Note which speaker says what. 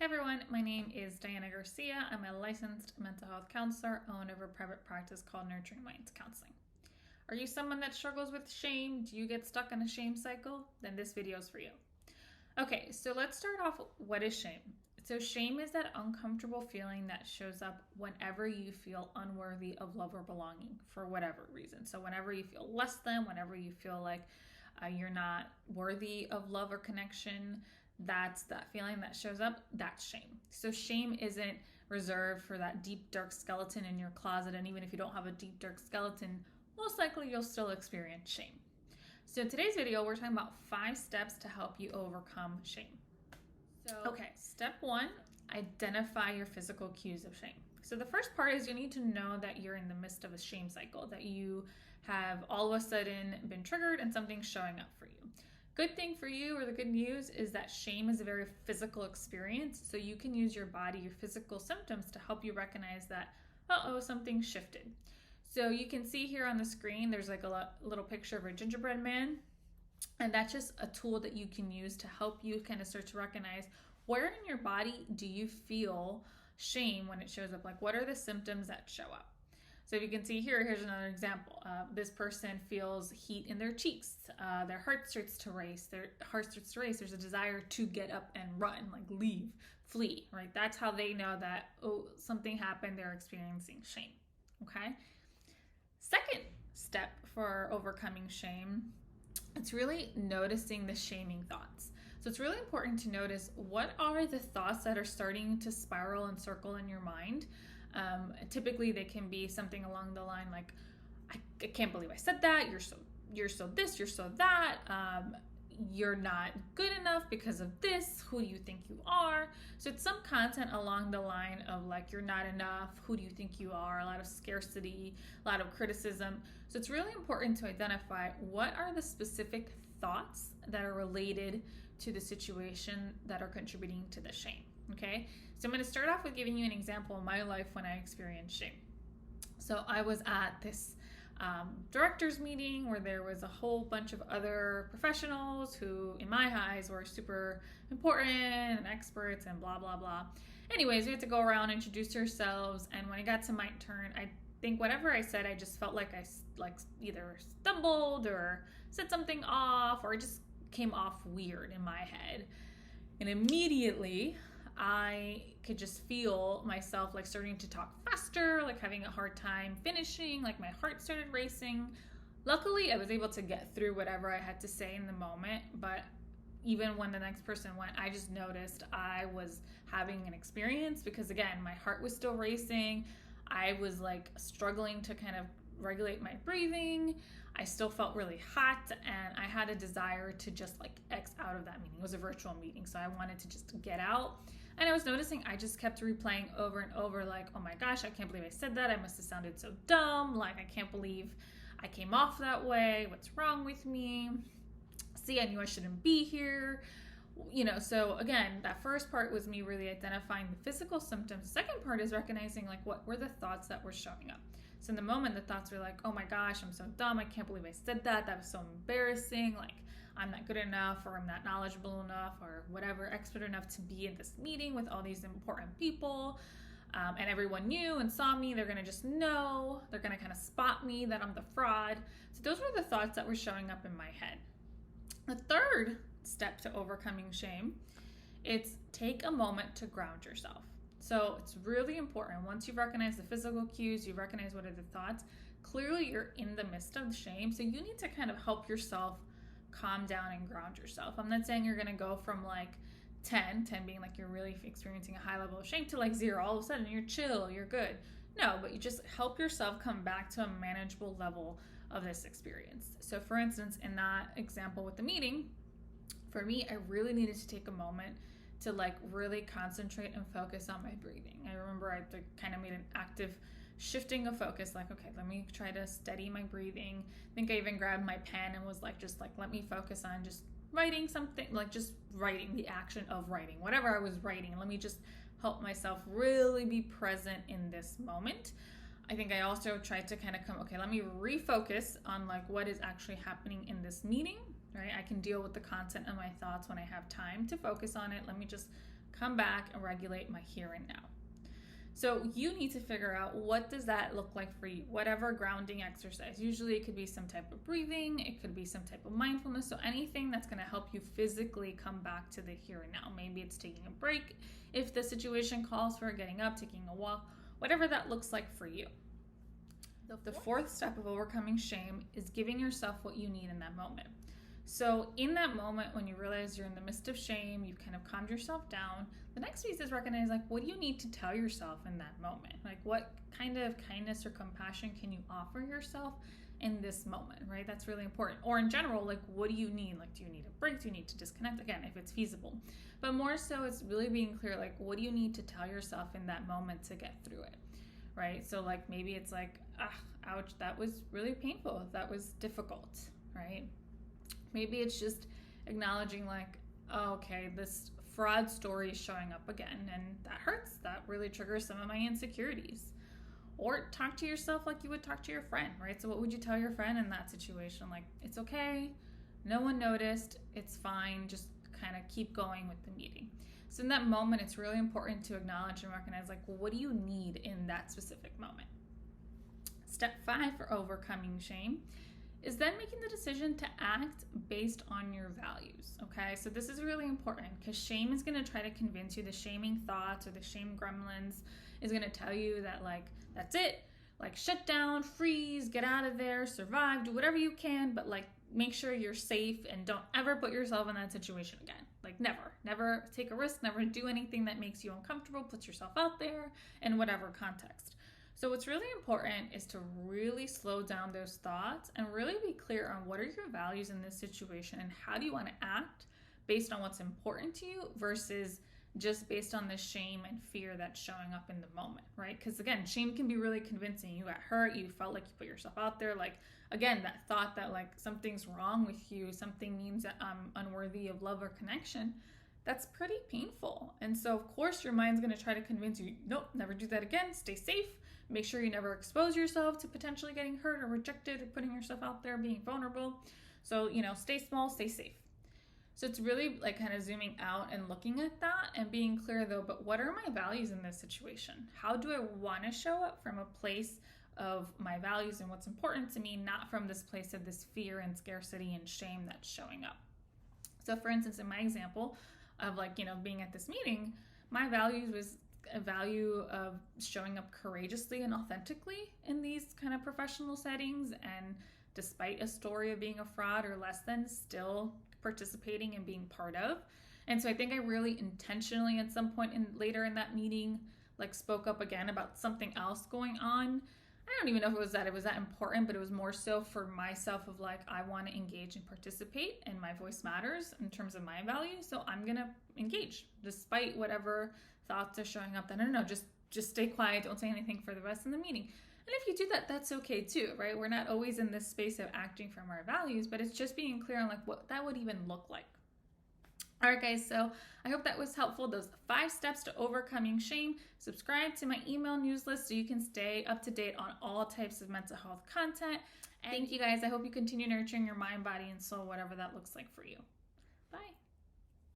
Speaker 1: Hey everyone, my name is Diana Garcia. I'm a licensed mental health counselor, owner of a private practice called Nurturing Minds Counseling. Are you someone that struggles with shame? Do you get stuck in a shame cycle? Then this video is for you. Okay, so let's start off. What is shame? So, shame is that uncomfortable feeling that shows up whenever you feel unworthy of love or belonging for whatever reason. So, whenever you feel less than, whenever you feel like you're not worthy of love or connection, that's that feeling that shows up. That's shame. So, shame isn't reserved for that deep, dark skeleton in your closet. And even if you don't have a deep, dark skeleton, most likely you'll still experience shame. So in today's video, we're talking about 5 steps to help you overcome shame. Okay, step 1, identify your physical cues of shame. So the first part is you need to know that you're in the midst of a shame cycle, that you have all of a sudden been triggered and something's showing up for you. Good thing for you, or the good news, is that shame is a very physical experience, so you can use your body, your physical symptoms to help you recognize that, something shifted. So you can see here on the screen, there's like a little picture of a gingerbread man. And that's just a tool that you can use to help you kind of start to recognize where in your body do you feel shame when it shows up? Like, what are the symptoms that show up? So if you can see here, here's another example. This person feels heat in their cheeks. Their heart starts to race. There's a desire to get up and run, like leave, flee, right? That's how they know that, something happened. They're experiencing shame, okay? Second step for overcoming shame, it's really noticing the shaming thoughts. So it's really important to notice what are the thoughts that are starting to spiral and circle in your mind. Typically, they can be something along the line like, I can't believe I said that. You're so this, you're so that. You're not good enough because of this. Who do you think you are? So it's some content along the line of like, you're not enough. Who do you think you are? A lot of scarcity, a lot of criticism. So it's really important to identify what are the specific thoughts that are related to the situation that are contributing to the shame. Okay. So I'm going to start off with giving you an example of my life when I experienced shame. So I was at this directors meeting where there was a whole bunch of other professionals who in my eyes were super important and experts and blah blah blah. Anyways, we had to go around, introduce ourselves, and when it got to my turn, I think whatever I said, I just felt like I either stumbled or said something off, or it just came off weird in my head. And immediately I could just feel myself like starting to talk faster, like having a hard time finishing, like my heart started racing. Luckily, I was able to get through whatever I had to say in the moment, but even when the next person went, I just noticed I was having an experience because, again, my heart was still racing. I was like struggling to kind of regulate my breathing. I still felt really hot, and I had a desire to just like X out of that meeting. It was a virtual meeting, so I wanted to just get out. And I was noticing I just kept replaying over and over like, oh my gosh, I can't believe I said that. I must have sounded so dumb. Like, I can't believe I came off that way. What's wrong with me? See, I knew I shouldn't be here. So again, that first part was me really identifying the physical symptoms. The second part is recognizing like what were the thoughts that were showing up. So in the moment, the thoughts were like, oh my gosh, I'm so dumb. I can't believe I said that. That was so embarrassing. Like, I'm not good enough, or I'm not knowledgeable enough, or whatever, expert enough to be in this meeting with all these important people. And everyone knew and saw me. They're going to just know. They're going to kind of spot me that I'm the fraud. So those were the thoughts that were showing up in my head. The third step to overcoming shame, it's take a moment to ground yourself. So it's really important. Once you recognize the physical cues, you recognize what are the thoughts, clearly you're in the midst of shame. So you need to kind of help yourself calm down and ground yourself. I'm not saying you're going to go from like 10 being like you're really experiencing a high level of shame to like 0. All of a sudden you're chill, you're good. No, but you just help yourself come back to a manageable level of this experience. So for instance, in that example with the meeting, for me, I really needed to take a moment to like really concentrate and focus on my breathing. I remember I kind of made an active shifting of focus, like, okay, let me try to steady my breathing. I think I even grabbed my pen and was like, just like, let me focus on just writing something, like just writing, the action of writing, whatever I was writing. Let me just help myself really be present in this moment. I think I also tried to kind of let me refocus on like what is actually happening in this meeting, right? I can deal with the content of my thoughts when I have time to focus on it. Let me just come back and regulate my here and now. So you need to figure out, what does that look like for you? Whatever grounding exercise. Usually it could be some type of breathing, it could be some type of mindfulness. So anything that's going to help you physically come back to the here and now. Maybe it's taking a break if the situation calls for getting up, taking a walk, whatever that looks like for you. The fourth step of overcoming shame is giving yourself what you need in that moment. So in that moment, when you realize you're in the midst of shame, you've kind of calmed yourself down, the next piece is recognize, like, what do you need to tell yourself in that moment? Like, what kind of kindness or compassion can you offer yourself in this moment, right? That's really important. Or in general, like, what do you need? Like, do you need a break? Do you need to disconnect? Again, if it's feasible. But more so, it's really being clear, like, what do you need to tell yourself in that moment to get through it, right? So, like, maybe it's like, ouch, that was really painful. That was difficult, right? Maybe it's just acknowledging, like, oh, okay, this fraud story is showing up again, and that hurts. That really triggers some of my insecurities. Or talk to yourself like you would talk to your friend, right? So what would you tell your friend in that situation? Like, it's okay, no one noticed, it's fine, just kind of keep going with the meeting. So in that moment, it's really important to acknowledge and recognize, like, well, what do you need in that specific moment? Step 5 for overcoming shame is then making the decision to act based on your values, okay? So this is really important, because shame is going to try to convince you, the shaming thoughts or the shame gremlins is going to tell you that, like, that's it, like, shut down, freeze, get out of there, survive, do whatever you can, but, like, make sure you're safe and don't ever put yourself in that situation again. Like, never take a risk, never do anything that makes you uncomfortable, put yourself out there in whatever context. So what's really important is to really slow down those thoughts and really be clear on, what are your values in this situation and how do you want to act based on what's important to you versus just based on the shame and fear that's showing up in the moment, right? Because again, shame can be really convincing. You got hurt, you felt like you put yourself out there. Like, again, that thought that, like, something's wrong with you, something means that I'm unworthy of love or connection, that's pretty painful. And so of course your mind's going to try to convince you, nope, never do that again, stay safe. Make sure you never expose yourself to potentially getting hurt or rejected or putting yourself out there, being vulnerable. So, stay small, stay safe. So it's really like kind of zooming out and looking at that and being clear, though, but what are my values in this situation? How do I want to show up from a place of my values and what's important to me, not from this place of this fear and scarcity and shame that's showing up? So for instance, in my example of, like, being at this meeting, my values was a value of showing up courageously and authentically in these kind of professional settings, and despite a story of being a fraud or less than, still participating and being part of. And so I think I really intentionally at some point later in that meeting, like, spoke up again about something else going on. I don't even know if it was that important, but it was more so for myself of, like, I want to engage and participate and my voice matters in terms of my values. So I'm going to engage despite whatever thoughts are showing up. Then no, just stay quiet. Don't say anything for the rest of the meeting. And if you do that, that's okay too, right? We're not always in this space of acting from our values, but it's just being clear on, like, what that would even look like. All right, guys, so I hope that was helpful. Those 5 steps to overcoming shame. Subscribe to my email news list so you can stay up to date on all types of mental health content. And thank you, guys. I hope you continue nurturing your mind, body, and soul, whatever that looks like for you.